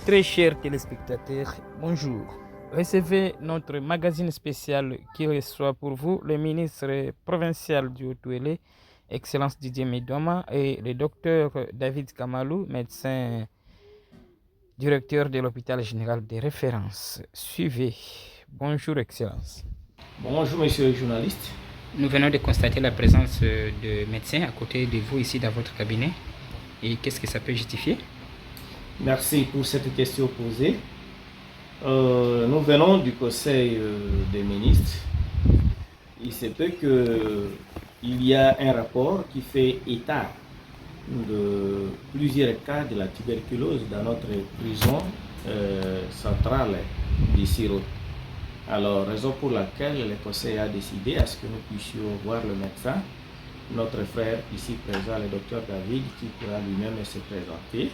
Très chers téléspectateurs, bonjour. Recevez notre magazine spécial qui reçoit pour vous le ministre provincial du Haut-Ouélé, Excellence Didier Midoma, et le docteur David Kamalou, médecin directeur de l'hôpital général de référence. Suivez. Bonjour, Excellence. Bonjour, monsieur le journaliste. Nous venons de constater la présence de médecins à côté de vous ici dans votre cabinet. Et qu'est-ce que ça peut justifier? Merci pour cette question posée. Nous venons du Conseil des ministres. Il se peut qu'il y a un rapport qui fait état de plusieurs cas de la tuberculose dans notre prison centrale d'ici. Alors, raison pour laquelle le Conseil a décidé à ce que nous puissions voir le médecin, notre frère ici présent, le docteur David, qui pourra lui-même se présenter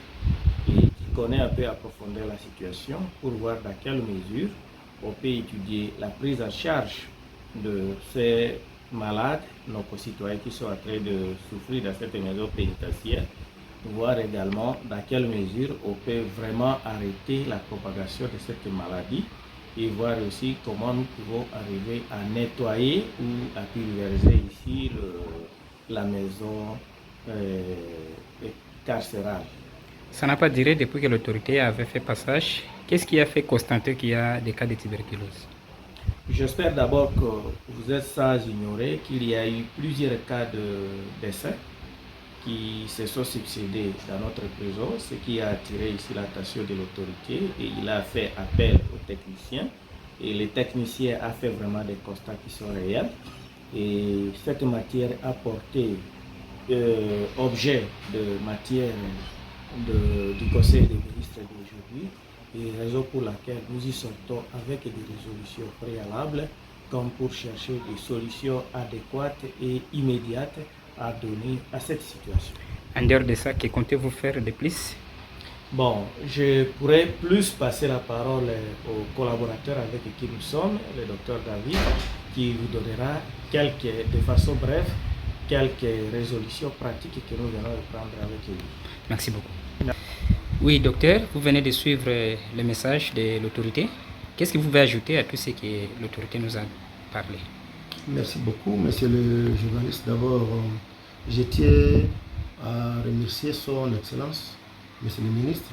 et qui connaît un peu à profondeur la situation pour voir dans quelle mesure on peut étudier la prise en charge de ces malades, nos concitoyens qui sont en train de souffrir dans cette maison pénitentiaire, voir également dans quelle mesure on peut vraiment arrêter la propagation de cette maladie et voir aussi comment nous pouvons arriver à nettoyer ou à pulvériser ici la maison carcérale. Ça n'a pas duré depuis que l'autorité avait fait passage. Qu'est-ce qui a fait constater qu'il y a des cas de tuberculose? J'espère d'abord que vous êtes sans ignorer qu'il y a eu plusieurs cas de décès qui se sont succédés dans notre prison, ce qui a attiré ici l'attention de l'autorité et il a fait appel aux techniciens et les techniciens ont fait vraiment des constats qui sont réels et cette matière a porté objet de matière du Conseil des ministres d'aujourd'hui et raison pour laquelle nous y sortons avec des résolutions préalables comme pour chercher des solutions adéquates et immédiates à donner à cette situation. En dehors de ça, que comptez-vous faire de plus? Bon, je pourrais plus passer la parole au collaborateur avec qui nous sommes, le docteur David, qui vous donnera de façon brève, quelques résolutions pratiques que nous venons de prendre avec lui. Merci beaucoup. Oui, docteur, vous venez de suivre le message de l'autorité. Qu'est-ce que vous pouvez ajouter à tout ce que l'autorité nous a parlé? Merci beaucoup, monsieur le journaliste. D'abord, je tiens à remercier son Excellence, monsieur le ministre,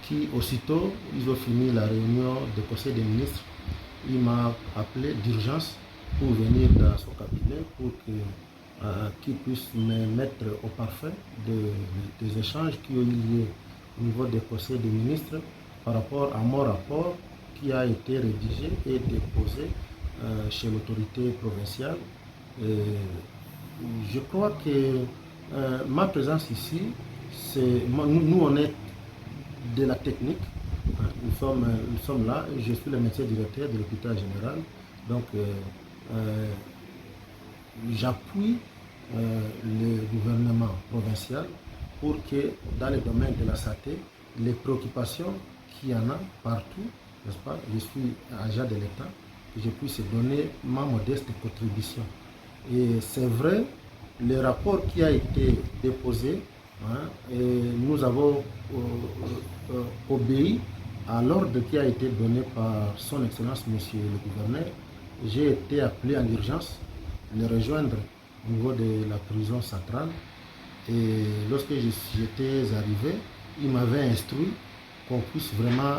qui aussitôt, ils ont fini la réunion du Conseil des ministres, il m'a appelé d'urgence pour venir dans son cabinet pour qu'il puisse me mettre au parfait des échanges qui ont eu lieu au niveau du Conseil des ministres par rapport à mon rapport qui a été rédigé et déposé chez l'autorité provinciale. Je crois que ma présence ici, nous on est de la technique, nous sommes là, je suis le médecin directeur de l'hôpital général, donc j'appuie le gouvernement provincial pour que dans le domaine de la santé, les préoccupations qu'il y en a partout, n'est-ce pas, je suis agent de l'État, que je puisse donner ma modeste contribution. Et c'est vrai, le rapport qui a été déposé, et nous avons obéi à l'ordre qui a été donné par son Excellence, Monsieur le Gouverneur. J'ai été appelé en urgence le rejoindre au niveau de la prison centrale. Et lorsque j'étais arrivé, il m'avait instruit qu'on puisse vraiment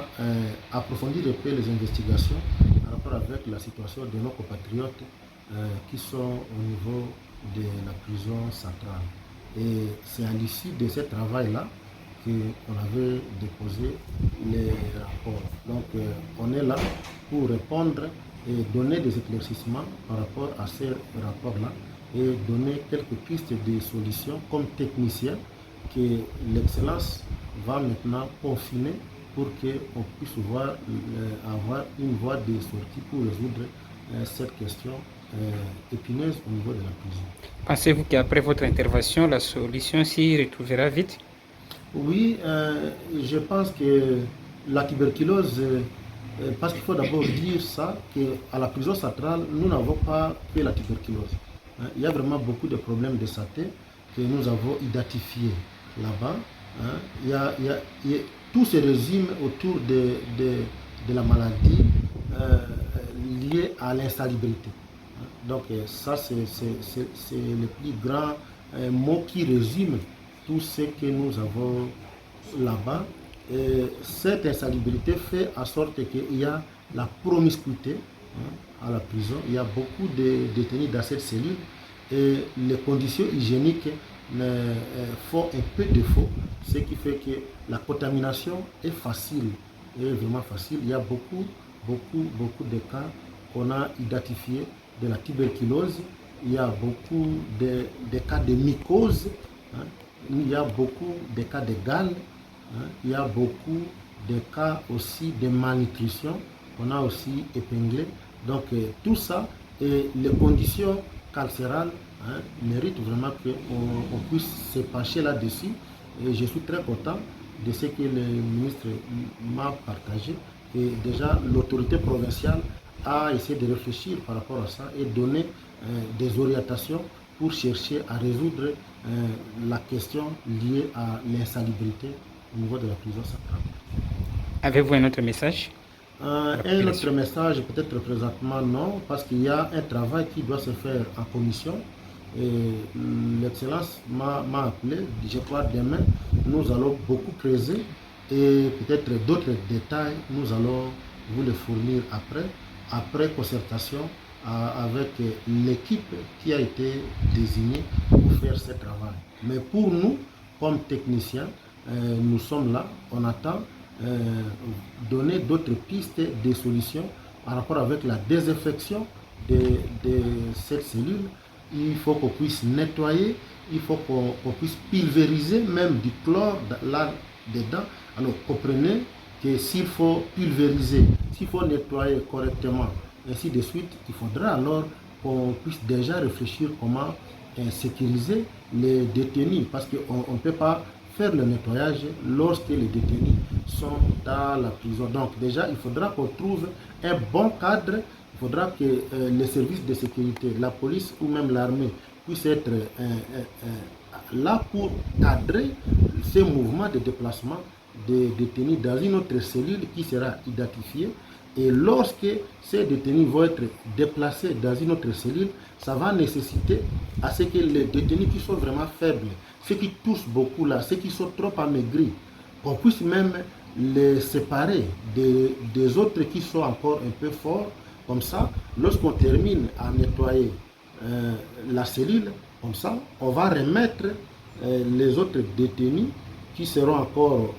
approfondir un peu les investigations par rapport avec la situation de nos compatriotes qui sont au niveau de la prison centrale. Et c'est à l'issue de ce travail-là qu'on avait déposé les rapports. Donc on est là pour répondre et donner des éclaircissements par rapport à ces rapports-là et donner quelques pistes de solutions comme technicien que l'Excellence va maintenant confiner pour qu'on puisse avoir une voie de sortie pour résoudre cette question épineuse au niveau de la prison. Pensez-vous qu'après votre intervention, la solution s'y retrouvera vite? Oui, je pense que la tuberculose, parce qu'il faut d'abord dire ça, qu'à la prison centrale, nous n'avons pas que la tuberculose. Il y a vraiment beaucoup de problèmes de santé que nous avons identifiés là-bas. hein, tout se résume autour de la maladie liée à l'insalubrité. Donc ça, c'est le plus grand mot qui résume tout ce que nous avons là-bas. Cette insalubrité fait en sorte qu'il y a la promiscuité à la prison. Il y a beaucoup de détenus dans cette cellule et les conditions hygiéniques font un peu défaut, ce qui fait que la contamination est facile, est vraiment facile. Il y a beaucoup de cas qu'on a identifiés de la tuberculose. Il y a beaucoup de cas de mycose, hein. Il y a beaucoup de cas de gale, hein. Il y a beaucoup de cas aussi de malnutrition qu'on a aussi épinglé. Donc tout ça et les conditions carcérales méritent vraiment qu'on puisse se pencher là-dessus. Et je suis très content de ce que le ministre m'a partagé. Et déjà, l'autorité provinciale a essayé de réfléchir par rapport à ça et donner des orientations pour chercher à résoudre la question liée à l'insalubrité au niveau de la prison centrale. Avez-vous un autre message? Un autre message, peut-être présentement non, parce qu'il y a un travail qui doit se faire en commission. L'Excellence m'a appelé, je crois demain, nous allons beaucoup creuser et peut-être d'autres détails, nous allons vous les fournir après concertation avec l'équipe qui a été désignée pour faire ce travail. Mais pour nous, comme techniciens, nous sommes là, on attend donner d'autres pistes de solutions par rapport avec la désinfection de cette cellule. Il faut qu'on puisse nettoyer, il faut qu'on puisse pulvériser même du chlore là-dedans. Alors comprenez que s'il faut pulvériser, s'il faut nettoyer correctement, ainsi de suite, il faudra alors qu'on puisse déjà réfléchir comment sécuriser les détenus, parce qu'on ne peut pas faire le nettoyage lorsque les détenus sont dans la prison. Donc déjà, il faudra qu'on trouve un bon cadre. Il faudra que les services de sécurité, la police ou même l'armée puissent être là pour cadrer ces mouvements de déplacement des détenus dans une autre cellule qui sera identifiée. Et lorsque ces détenus vont être déplacés dans une autre cellule, ça va nécessiter à ce que les détenus qui sont vraiment faibles, ceux qui toussent beaucoup là, ceux qui sont trop amaigris, qu'on puisse même les séparer des autres qui sont encore un peu forts. Comme ça, lorsqu'on termine à nettoyer la cellule, comme ça, on va remettre les autres détenus qui seront encore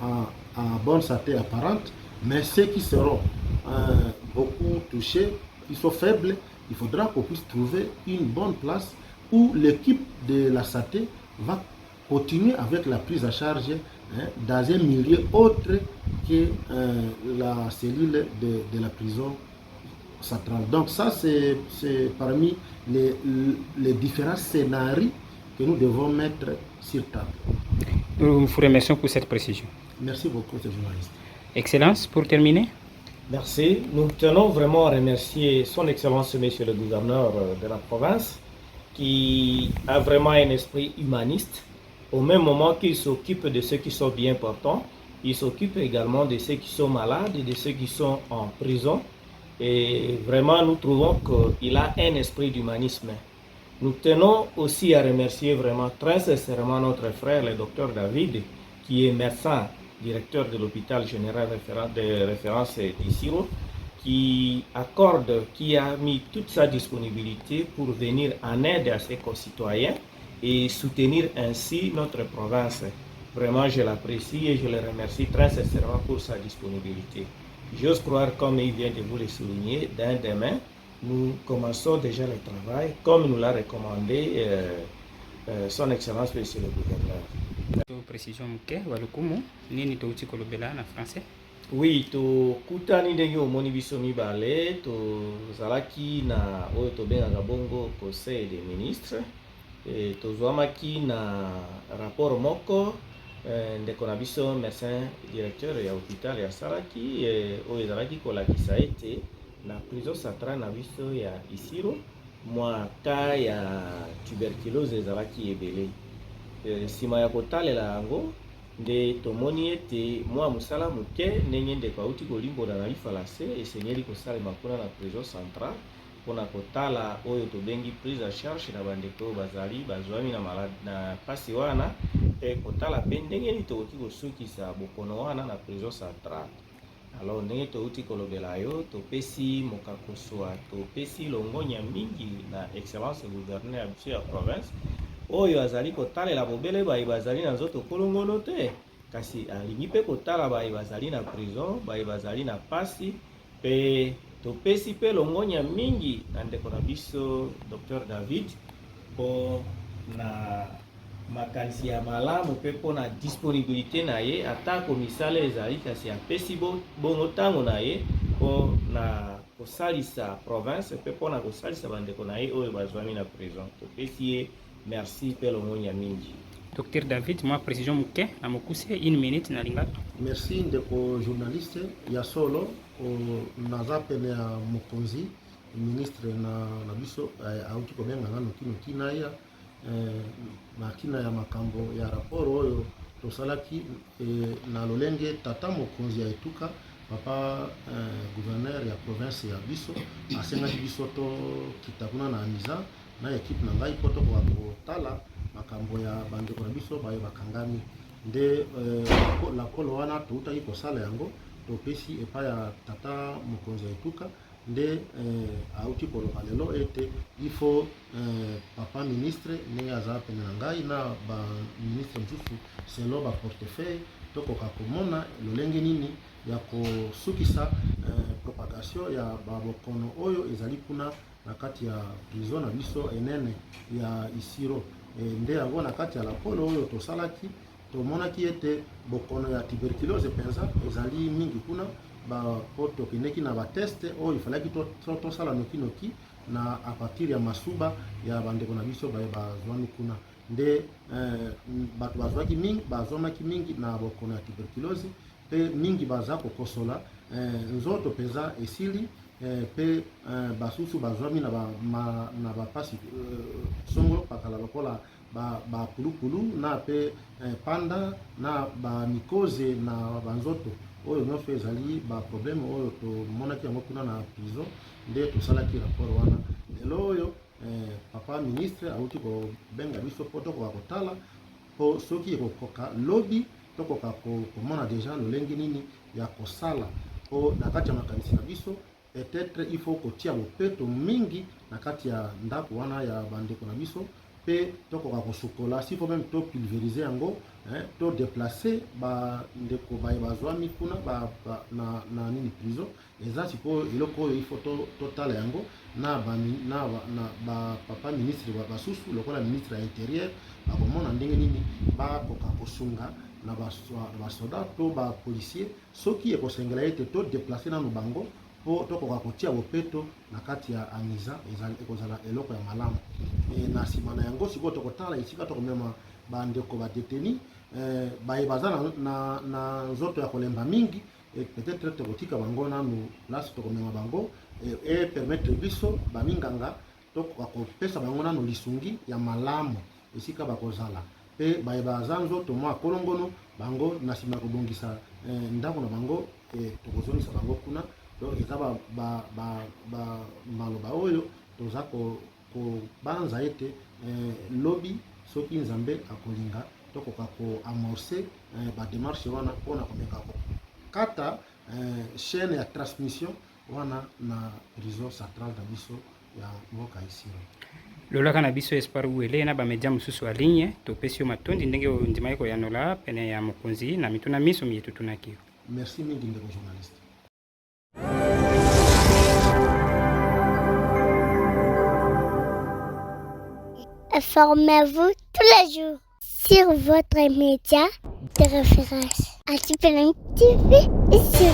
en bonne santé apparente, mais ceux qui seront beaucoup touchés, qui sont faibles, il faudra qu'on puisse trouver une bonne place où l'équipe de la santé va continuer avec la prise en charge dans un milieu autre que la cellule de la prison centrale. Donc ça, c'est parmi les différents scénarios que nous devons mettre sur table. Nous vous remercions pour cette précision. Merci beaucoup, ces journalistes. Excellence, pour terminer. Merci. Nous tenons vraiment à remercier son Excellence, Monsieur le Gouverneur de la province, qui a vraiment un esprit humaniste. Au même moment qu'il s'occupe de ceux qui sont bien portants, il s'occupe également de ceux qui sont malades et de ceux qui sont en prison. Et vraiment, nous trouvons qu'il a un esprit d'humanisme. Nous tenons aussi à remercier vraiment très sincèrement notre frère, le docteur David, qui est médecin, directeur de l'hôpital général de référence d'Issiro, qui a mis toute sa disponibilité pour venir en aide à ses concitoyens et soutenir ainsi notre province. Vraiment, je l'apprécie et je le remercie très sincèrement pour sa disponibilité. J'ose croire, comme il vient de vous le souligner, demain, nous commençons déjà le travail, comme nous l'a recommandé son Excellence, Monsieur le Gouverneur. Précision mke walukumu nini touti kolobela na français. Oui, tokutani ndenge omoni biso mibale tozalaki na oyo tobengaka bongo conseil des ministres et tozwamaki na rapport moko ndeko na biso médecin directeur ya hôpital ya Saraki oyo ezalaki kolakisa ete na prison centrale na biso ya Isiro mwa ka ya tuberculose ezalaki ebele. Nsima ya kotalela yango nde tomoni ete mwa mosala moke ndenge ndeko auti kolimbola na lifalase esengeli kosalema kuna na prison centrale mpona kotala oyo tobengi prise en charge na bandeko oyo bazali bazwami na pasi wana mpe kotala mpe ndenge nini tokoki kosukisa bokono wana na prison centrale. Alors ndenge touti kolobela yo topesi mokakoswa topesi longonya mingi na excellence gouverneur ya biso ya province oyo azali kotalela bobele baye bazali na nzoto kolongono te kasi alingi mpe kotala baye bazali na prison baye bazali na pasi mpe topesi mpe longonya mingi na ndeko na biso Dr David mpo na makanisi ya malamu mpe mpona disponibilité na ye atako misala ezali kasi apesi bongo ntango na ye mpo na kosalisa province mpe mpona kosalisa bandeko na ye oyo bazwami na prison topesi ye merci mpe longonya mingi. Dr David, moi précision muke na mokuse 1 minute na linga. Merci ndeko journaliste ya solo naza pene ya mokonzi ministre na biso auti kobenga ngano kino ya makina ya makambo ya rapport oyo tosalaki na lolenge tata mokonzi ya etuka papa gouverneur ya province ya biso asengaki biso to kitakuna na amiza na ekipe na ngai poto kwa kotala makambo ya bandeko na biso baye bakangami nde la kolo wana toutaki kosala yango topesi epai ya tata mokonzi ya etuka nde auti koloba lelo ete ifo papa ministre ndenge aza pene na ngai na baministre mosusu selo baportefeuille tokoka komona lolenge nini ya kosukisa propagation ya babokono oyo ezali kuna na kati ya prison na biso enene ya Isiro nde yango na kati ya lapolo oyo tosalaki tomonaki ete bokono ya tuberculose penza ezali mingi kuna po tokendeki na bateste oyo ifalaki tosala nokinoki na a partir ya masuba ya bandeko na biso baye bazwami kuna nde bato bazwamaki mingi na bokono ya tuberculose pe mingi baza kokosola nzoto penza esili pe basusu bazwami na bapasi songo pakala lokola bapulupulu na pe panda na bamikoze na banzoto oyo nyonso ezali baproblème oyo tomonaki yango kuna na prison nde tosalaki rapport wana lelo oyo papa ministre auti kobenga biso po tokoka kotala po soki ekokoka lobi tokoka komona deja lolenge nini ya kosala po na kati ya makanisi na biso peut-être il faut kotia bopeto mingi na kati ya ndako wana ya bandeko na biso pe tokoka kosukola si faut même to pulvériser yango to déplacer bandeko baye bazwami kuna na nini prison eza sikoyo eloko oyo il faut totala yango na papa ministre basusu lokola ministre ya intérieur bakomona ndenge nini bakoka kosunga na basoda to bapolisier soki ekosengela ete to déplacer nano bango po tokoka kotia bopeto na kati ya amiza ekozala eloko ya malamu na nsima na yango sikoyo tokotala esika tokomema bandeko badeteni baye baza na nzoto ya kolemba mingi peut-être tokotika bango nanu place tokomema bango e permettre biso baminganga tokoka kopesa bango nanu lisungi ya malamu esika bakozala pe baye baza nzoto mwa kolongono bango na nsima ya kobongisa ndako na bango tokozongisa bango kuna donc eza maloba oyo toza kobanza ete lobi soki nzambe akolinga tokoka koamorce bademarshe wana mpona komeka kokata chaîne ya transmission wana na prison centrale na biso ya mboka Isiro. Lolaka na biso espoir uele na bamedia mosusu ya ligne topesi yo matondi ndenge ndima yako yanola pene ya mokonzi na mituna miso miyetu tunaki. Merci mingi ndeko journaliste. Informez-vous tous les jours sur votre média de référence. Activez TV et sur